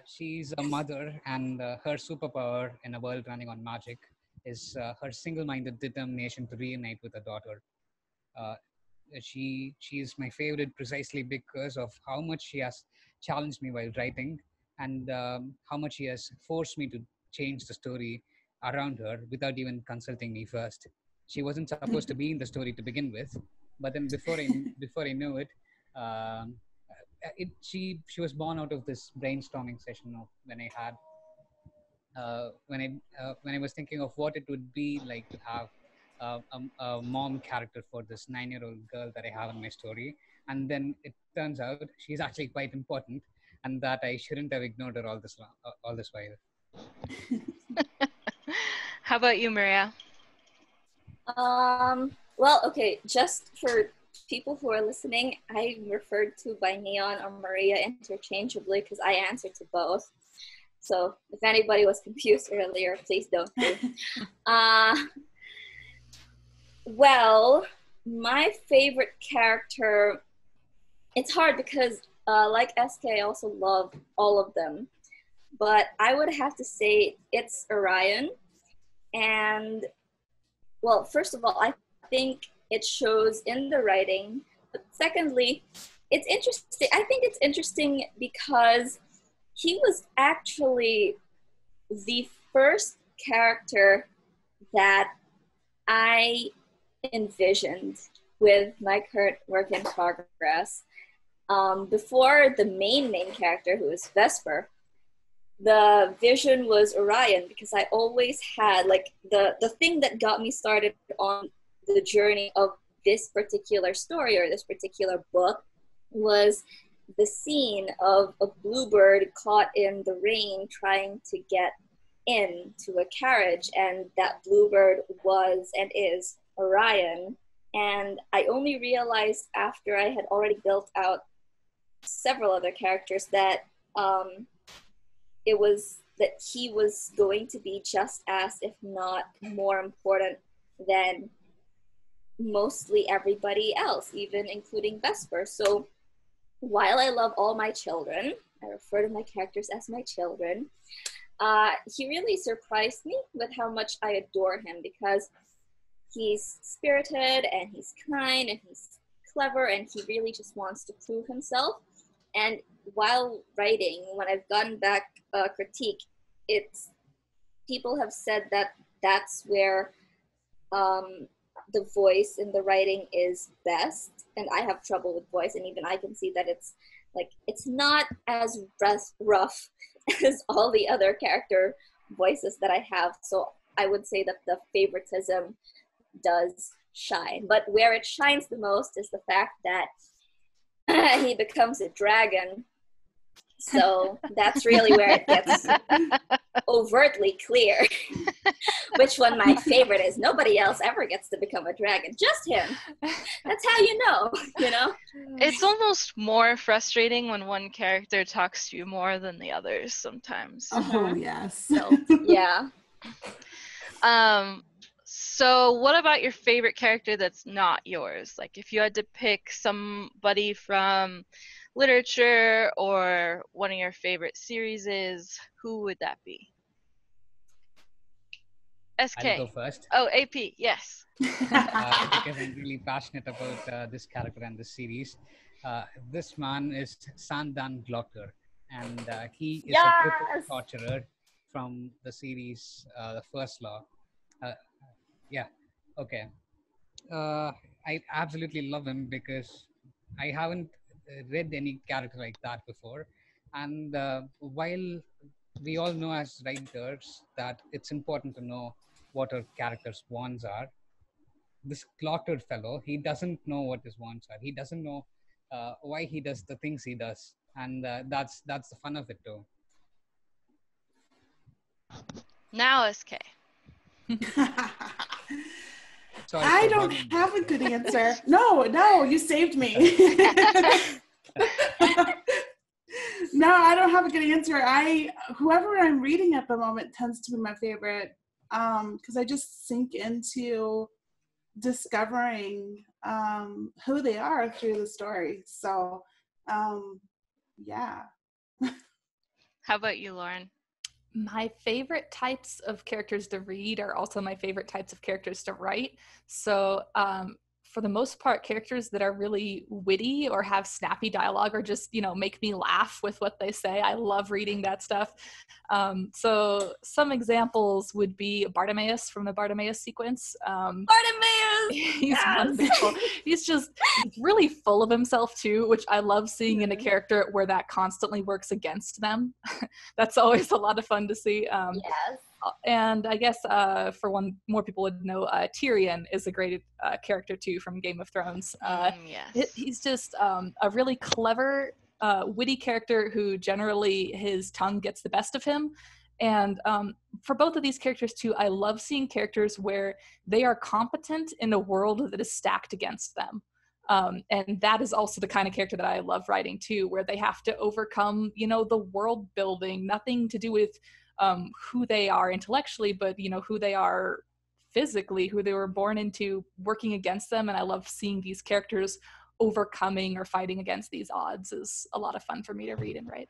She's a mother, and her superpower in a world running on magic is her single-minded determination to reunite with her daughter. Uh, she is my favorite precisely because of how much she has challenged me while writing, and how much she has forced me to change the story around her without even consulting me first. She wasn't supposed to be in the story to begin with, but then before I knew it, um, she was born out of this brainstorming session of when I had when I was thinking of what it would be like to have a mom character for this 9-year-old girl that I have in my story. And then it turns out she's actually quite important, and that I shouldn't have ignored her all this while. How about you, Maria? Well, okay, just for people who are listening, I'm referred to by Neon or Maria interchangeably because I answer to both. So if anybody was confused earlier, please don't do. Well, my favorite character, it's hard because like SK, I also love all of them. But I would have to say it's Orion. And, well, first of all, I think it shows in the writing. But secondly, it's interesting. I think it's interesting because he was actually the first character that I envisioned with my current work in progress. Before the main character, who is Vesper, the vision was Orion, because I always had, like, the thing that got me started on the journey of this particular story or this particular book was the scene of a bluebird caught in the rain trying to get into a carriage, and that bluebird was and is Orion. And I only realized after I had already built out several other characters that it was that he was going to be just as, if not more important than mostly everybody else, even including Vesper. So while I love all my children, I refer to my characters as my children, he really surprised me with how much I adore him, because he's spirited and he's kind and he's clever and he really just wants to prove himself. And while writing, when I've gotten back critique, it's people have said that that's where the voice in the writing is best. And I have trouble with voice, and even I can see that it's not as rough as all the other character voices that I have. So I would say that the favoritism does shine. But where it shines the most is the fact that he becomes a dragon. So that's really where it gets overtly clear which one my favorite is. Nobody else ever gets to become a dragon, just him. That's how you know. It's almost more frustrating when one character talks to you more than the others sometimes. Oh, yes. So, yeah. So what about your favorite character that's not yours? Like if you had to pick somebody from literature or one of your favorite series is, who would that be? SK. I'll go first. Oh, AP, yes. Because I'm really passionate about this character and this series. This man is Sandan Glocker, and he is a British Yes. torturer from the series The First Law. Uh, yeah, okay. I absolutely love him because I haven't read any character like that before. And while we all know as writers that it's important to know what our characters' wants are, this clotted fellow, he doesn't know what his wants are. He doesn't know why he does the things he does, and that's the fun of it too. Now SK. Sorry I for don't hogging have a that. good answer. No, you saved me. No, I don't have a good answer. Whoever I'm reading at the moment tends to be my favorite, because I just sink into discovering who they are through the story. So, yeah. How about you, Lauren? My favorite types of characters to read are also my favorite types of characters to write. So, for the most part, characters that are really witty or have snappy dialogue or just, make me laugh with what they say. I love reading that stuff. So some examples would be Bartimaeus from the Bartimaeus sequence. Bartimaeus! He's Yes! wonderful. He's really full of himself too, which I love seeing in a character where that constantly works against them. That's always a lot of fun to see. Yes. And I guess for one more people would know, Tyrion is a great character too from Game of Thrones. Yes. He's just a really clever, witty character who generally his tongue gets the best of him. And for both of these characters too, I love seeing characters where they are competent in a world that is stacked against them. And that is also the kind of character that I love writing too, where they have to overcome, the world building, nothing to do with who they are intellectually, but who they are physically, who they were born into, working against them. And I love seeing these characters overcoming or fighting against these odds. Is a lot of fun for me to read and write.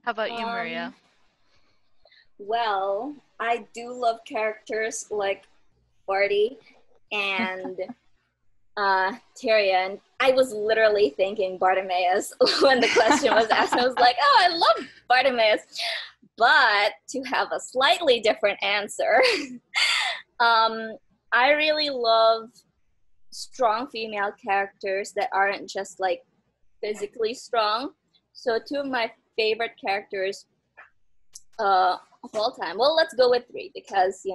How about you, Maria? Well, I do love characters like Barty and Tyrion. I was literally thinking Bartimaeus when the question was asked. I was like, oh, I love Bartimaeus. But to have a slightly different answer, I really love strong female characters that aren't just like physically strong. So two of my favorite characters of all time. Well, let's go with three because,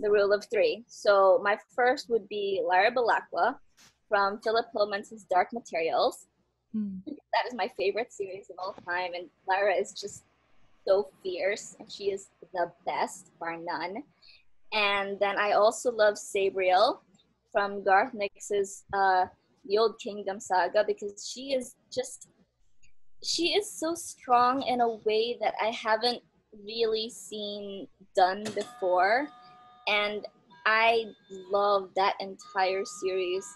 the rule of three. So my first would be Lyra Belacqua from Philip Pullman's Dark Materials. That is my favorite series of all time, and Lyra is just so fierce, and she is the best, bar none. And then I also love Sabriel from Garth Nix's The Old Kingdom saga, because she is so strong in a way that I haven't really seen done before. And I love that entire series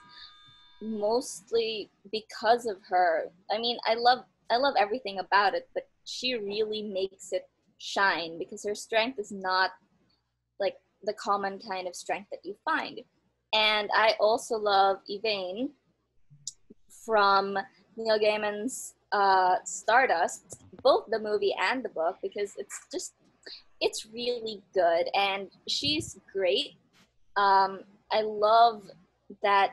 mostly because of her. I mean, I love everything about it, but she really makes it shine because her strength is not like the common kind of strength that you find. And I also love Yvain from Neil Gaiman's Stardust, both the movie and the book, because it's really good and she's great. I love that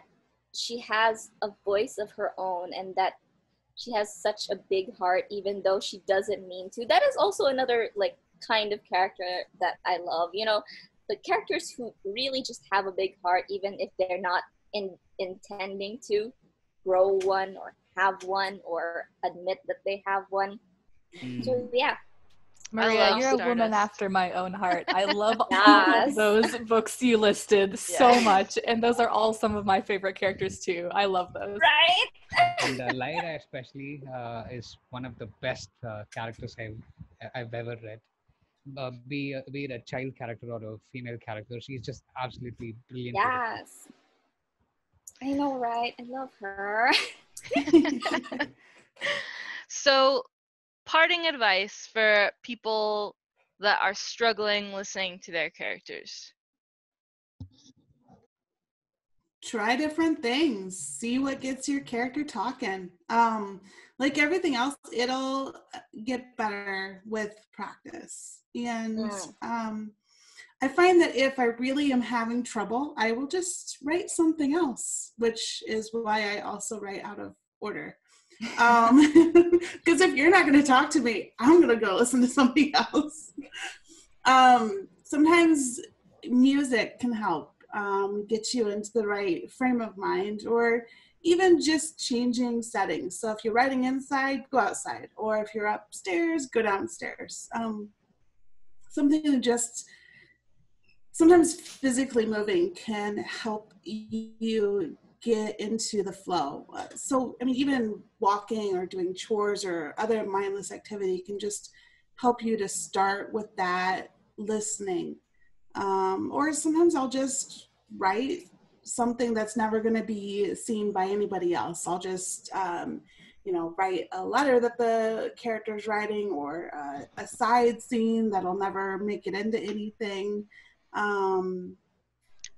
she has a voice of her own and that she has such a big heart even though she doesn't mean to. That is also another like kind of character that I love. The characters who really just have a big heart even if they're not intending to grow one or have one or admit that they have one. So yeah. Maria, you're a woman after my own heart. I love all of those books you listed so much, and those are all some of my favorite characters too. I love those. Right? And Lyra especially is one of the best characters I've ever read. Be it a child character or a female character, she's just absolutely brilliant. Yes. I know, right? I love her. So, parting advice for people that are struggling listening to their characters. Try different things. See what gets your character talking. Like everything else, it'll get better with practice. And I find that if I really am having trouble, I will just write something else, which is why I also write out of order. Because if you're not going to talk to me, I'm going to go listen to somebody else. Sometimes music can help get you into the right frame of mind, or even just changing settings. So if you're writing inside, go outside, or if you're upstairs, go downstairs. Something that just sometimes physically moving can help you get into the flow. So, I mean, even walking or doing chores or other mindless activity can just help you to start with that listening. Or sometimes I'll just write something that's never going to be seen by anybody else. I'll just, write a letter that the character's writing, or a side scene that'll never make it into anything. I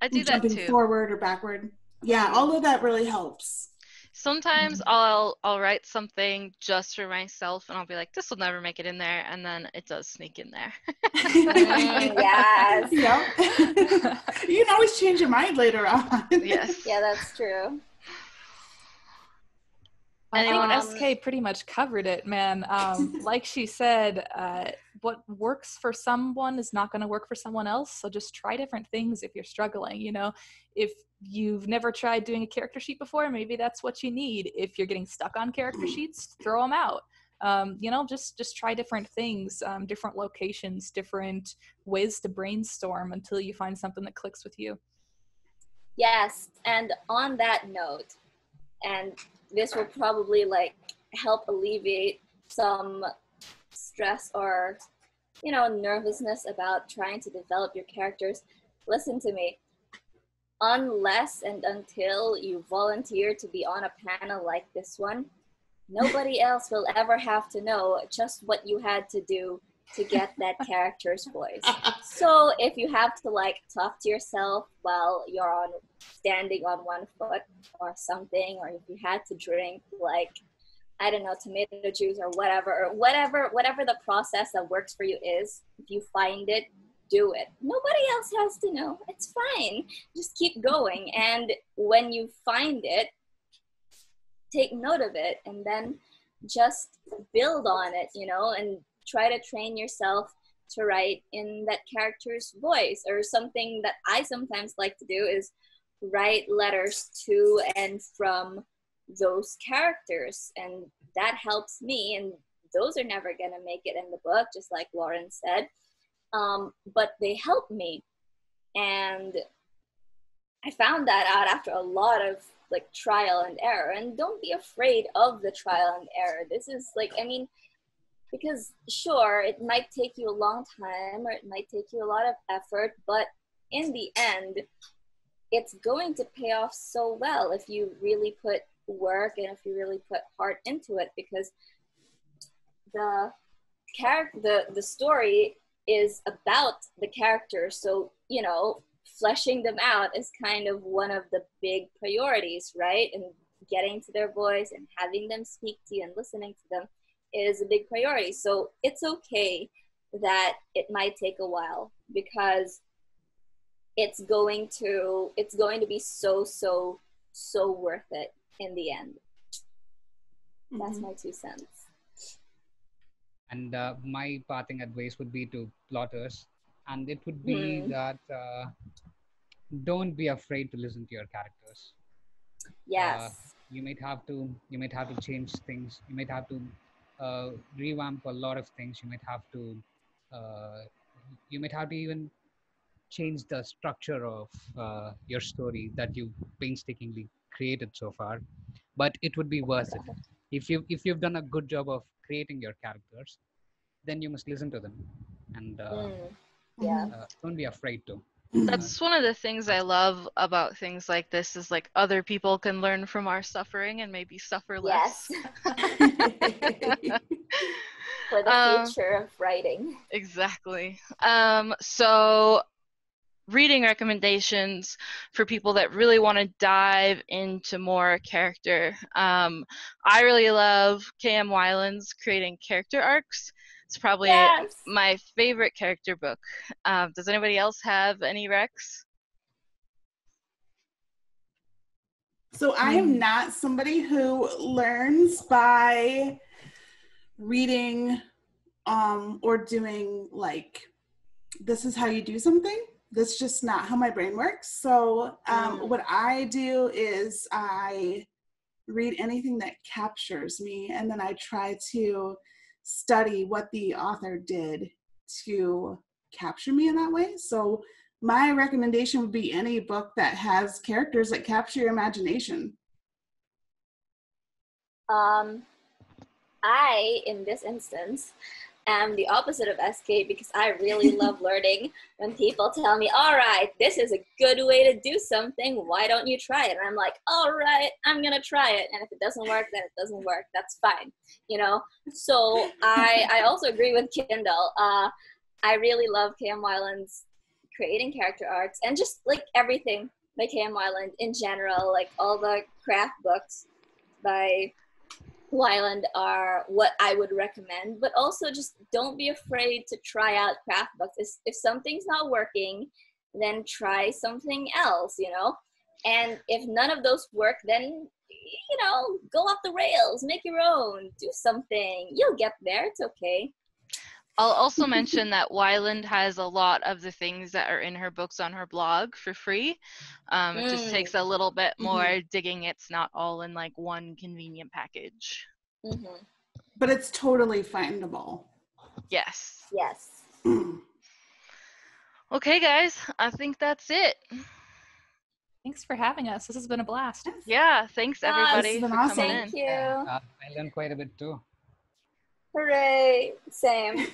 do that Jumping too. forward or backward. Yeah, all of that really helps. Sometimes I'll write something just for myself, and I'll be like, this will never make it in there, and then it does sneak in there. Yes. Yeah. You can always change your mind later on. Yes. Yeah, that's true. I Anyone think else? SK pretty much covered it, man. Like she said, what works for someone is not going to work for someone else. So just try different things if you're struggling. You know, if you've never tried doing a character sheet before, maybe that's what you need. If you're getting stuck on character sheets, throw them out. Just try different things, different locations, different ways to brainstorm until you find something that clicks with you. Yes, and on that note, and this will probably like help alleviate some stress or nervousness about trying to develop your characters. Listen to me. Unless and until you volunteer to be on a panel like this one, nobody else will ever have to know just what you had to do to get that character's voice. So if you have to like talk to yourself while you're standing on one foot or something, or if you had to drink like, I don't know, tomato juice or whatever the process that works for you is, if you find it, do it. Nobody else has to know. It's fine. Just keep going. And when you find it, take note of it and then just build on it, and try to train yourself to write in that character's voice. Or something that I sometimes like to do is write letters to and from those characters, and that helps me. And those are never going to make it in the book, just like Lauren said, but they help me. And I found that out after a lot of like trial and error. And don't be afraid of the trial and error. This is like, I mean, because sure, it might take you a long time, or it might take you a lot of effort, but in the end, it's going to pay off so well if you really put work and if you really put heart into it, because the story is about the characters. So, fleshing them out is kind of one of the big priorities, right? And getting to their voice and having them speak to you and listening to them is a big priority. So it's okay that it might take a while, because it's going to be so worth it in the end. That's my 2 cents. And my parting advice would be to plotters, and it would be that don't be afraid to listen to your characters. Yes. You might have to change things. You might have to revamp a lot of things. You might have to even change the structure of your story that you painstakingly created so far, but it would be worth it. If you've done a good job of creating your characters, then you must listen to them, and Yeah. don't be afraid to. That's one of the things I love about things like this is like other people can learn from our suffering and maybe suffer less. Yes. For the Um, future of writing. Exactly. So reading recommendations for people that really want to dive into more character. I really love K.M. Weiland's Creating Character Arcs. It's probably Yes. my favorite character book. Does anybody else have any recs? So I am not somebody who learns by reading or doing like, this is how you do something. That's just not how my brain works. So what I do is I read anything that captures me, and then I try to study what the author did to capture me in that way. So my recommendation would be any book that has characters that capture your imagination. I, in this instance, am the opposite of SK because I really love learning when people tell me, all right, this is a good way to do something. Why don't you try it? And I'm like, all right, I'm going to try it. And if it doesn't work, then it doesn't work. That's fine. You know? So I also agree with Kindle. I really love K.M. Weiland's creating character arcs and just like everything by K.M. Weiland in general, like all the craft books by Wyland are what I would recommend, but also just don't be afraid to try out craft books. If something's not working, then try something else, you know? And if none of those work, then, you know, go off the rails, make your own, do something. You'll get there. It's okay. I'll also mention that Wyland has a lot of the things that are in her books on her blog for free. It just takes a little bit more digging. It's not all in like one convenient package. But it's totally findable. Yes. Yes. Okay, guys, I think that's it. Thanks for having us. This has been a blast. Yeah, thanks everybody This has for been awesome. coming Thank in. you. I learned quite a bit too. Hooray. Same.